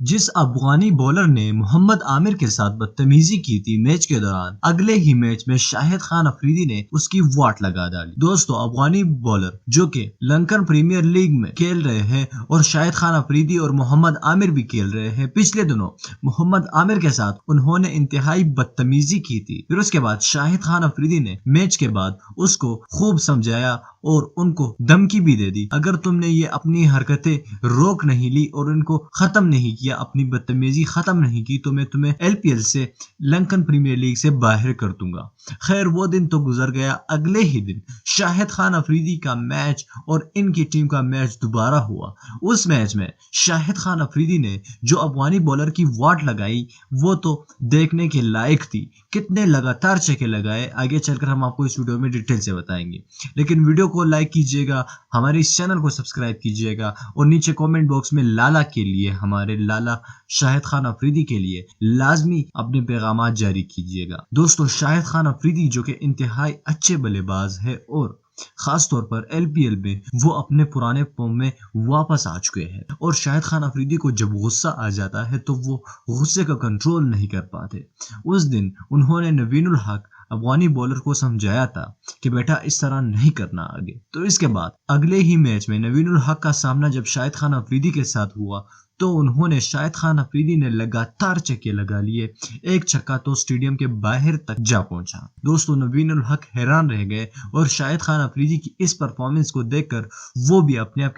जिस अफगानी बॉलर ने मोहम्मद आमिर के साथ बदतमीजी की थी मैच के दौरान, अगले ही मैच में शाहिद खान अफरीदी ने उसकी वाट लगा डाली। दोस्तों, अफगानी बॉलर जो कि लंकन प्रीमियर लीग में खेल रहे हैं और शाहिद खान अफरीदी और मोहम्मद आमिर भी खेल रहे हैं, पिछले दिनों मोहम्मद आमिर के साथ उन्होंने इंतहाई बदतमीजी की थी। फिर उसके बाद शाहिद खान अफरीदी ने मैच के बाद उसको खूब समझाया और उनको धमकी भी दे दी, अगर तुमने ये अपनी हरकतें रोक नहीं ली और इनको खत्म नहीं किया, अपनी बदतमीजी खत्म नहीं की, तो मैं तुम्हें एलपीएल से, लंकन प्रीमियर लीग से बाहर कर दूंगा। खैर, वो दिन तो गुजर गया। अगले ही दिन शाहिद खान अफरीदी का मैच और इनकी टीम का मैच दोबारा हुआ। उस मैच में शाहिद खान अफरीदी ने जो अफगानी बॉलर की वाट लगाई वो तो देखने के लायक थी। कितने लगातार छक्के लगाए, आगे चलकर हम आपको इस वीडियो में डिटेल से बताएंगे। लेकिन वीडियो को लाइक कीजिएगा, हमारे इस चैनल को सब्सक्राइब कीजिएगा और नीचे कमेंट बॉक्स में लाला के लिए, हमारे लाला शाहिद खान अफरीदी के लिए लाजमी अपने पैगाम जारी कीजिएगा। दोस्तों, शाहिद खान अफरीदी जो कि इंतहाई अच्छे बल्लेबाज है और खास तौर पर एलपीएल में वो अपने पुराने फॉर्म में वापस आ चुके हैं। और शाहिद खान अफरीदी को जब गुस्सा आ जाता है तो वो गुस्से का कंट्रोल नहीं कर पाते। उस दिन उन्होंने नवीन उल हक अफगानी बॉलर को समझाया था कि बेटा इस तरह नहीं करना आगे। तो इसके बाद अगले ही मैच में नवीन उल हक का सामना जब शाहिद खान अफरीदी के साथ हुआ तो उन्होंने, शाहिद खान अफरीदी ने लगातार छक्के लगा लिए। एक छक्का तो स्टेडियम के बाहर तक जा पहुंचा। दोस्तों, नवीन उल हक हैरान रह गए और शाहिद खान अफरीदी की इस परफॉर्मेंस को देखकर वो भी अपने आप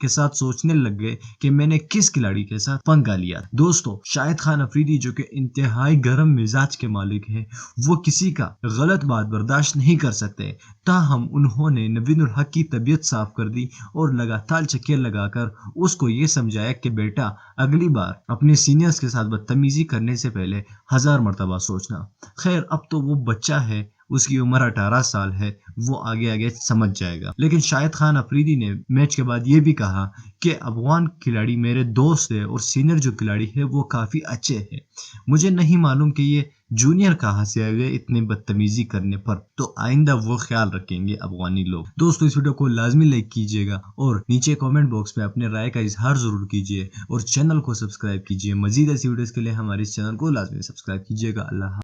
के साथ सोचने लग गए कि मैंने किस खिलाड़ी के साथ पंगा लिया। दोस्तों, शाहिद खान अफरीदी जो कि इंतहाई गर्म मिजाज के मालिक हैं, वो किसी का गलत बात बर्दाश्त नहीं कर सकते। ताहम उन्होंने नवीन उल हक की तबीयत साफ कर दी और लगातार छक्के लगाकर उसको ये समझाया कि बेटा अगली बार अपने सीनियर्स के साथ बदतमीजी करने से पहले 1000 मर्तबा सोचना। खैर, अब तो वो बच्चा है, उसकी उम्र 18 साल है, वो आगे आगे समझ जाएगा। लेकिन शाहिद खान अफरीदी ने मैच के बाद ये भी कहा कि अफगान खिलाड़ी मेरे दोस्त है और सीनियर जो खिलाड़ी है वो काफी अच्छे हैं। मुझे नहीं मालूम कि ये जूनियर कहाँ से आए हुए इतने बदतमीजी करने पर, तो आइंदा वो ख्याल रखेंगे अफगानी लोग। दोस्तों, इस वीडियो को लाजमी लाइक कीजिएगा और नीचे कमेंट बॉक्स में अपने राय का इजहार जरूर कीजिए और चैनल को सब्सक्राइब कीजिए। मजीद ऐसी वीडियोस के लिए हमारे इस चैनल को लाजमी सब्सक्राइब कीजिएगा। अल्लाह।